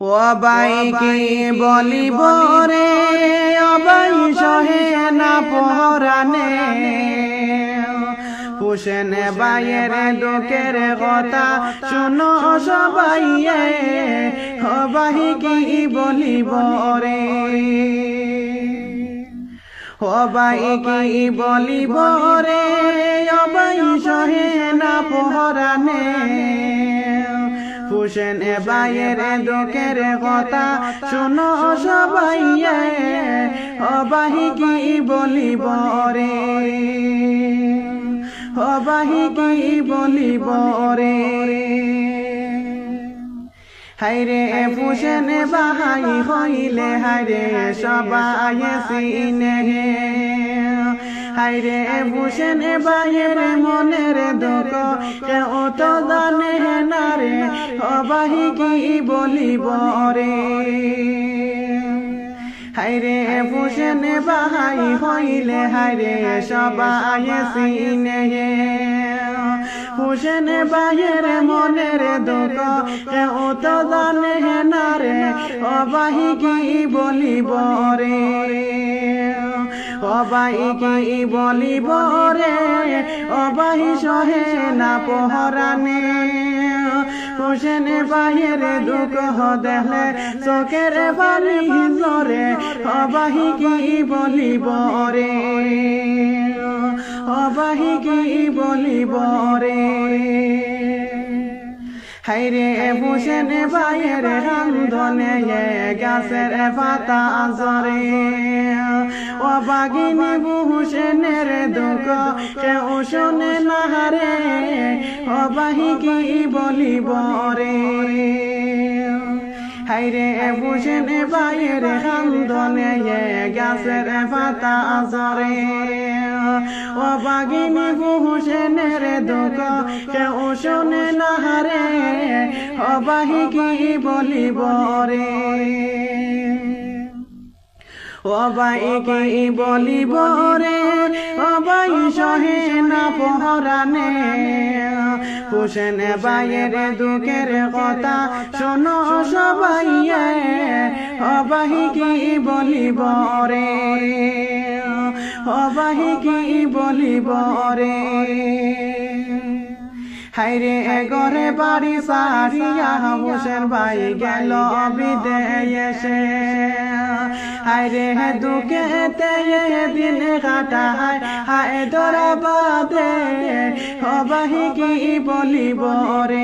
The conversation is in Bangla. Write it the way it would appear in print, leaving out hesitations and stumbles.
অবাই কি বলিব রে অবাই সহে না পহরানে পুষেন বাইয়ের দুঃখের কথা শুনো সবাই অবাই কি বলিব রে অবাই কি বলিব রে অবাই সহে না পহরানে পুষেন বাইয়ের দুঃখের কথা শুনো সবাই অবাই কি বলিব রে অবাই কি বলিব রে হাইরে পুষেন বাহাই হইলে হাইরে সবাই সিনে হাইরে পুষেন বাইয়ের মনের দুঃখ কেউ তো জানে না রে অবাই কি বলিব রে হাইরে পুষেন বাহাই হইলে হাইরে সবাই সিনে পুষেন বাইয়ের মনের দুঃখ কেউ তো জানে না রে অবাই কি বলিব রে অবাই কি বলিব রে অবাই সহে না পহরানে পুষেন বাইয়ের দুঃখ দেখলে চোখের পানি ঝরে অবাই কি বলিব রে অবাই কি বলিব রে হাইরে পুষেন বাইয়ের রান্ধনে গাছের পাতা ঝরে অবাগিনী পুষেনের দুঃখ কেউ শোনে না রে অবাই কি বলিব রে হাইরে পুষেন বাইয়ের রান্ধনে গাছের পাতা ঝরে অবাগিনী পুষেনের দুঃখ কেউ শোনে না রে অবাই কি বলিব রে অবাই কি বলিব রে অবাই সহে না পহরানে পুষেন বাইয়ের দুঃখের কথা শোনো সবাই অবাই কি বলিব রে অবাই কি বলিব রে হাইরে ঘরে বাড়ি সারিয়া হোসেন ভাই গেল বিদেশে হাইরে দুঃখেতে দিন কাটায় হায় ধরা বাদে অবাই কি বলিব রে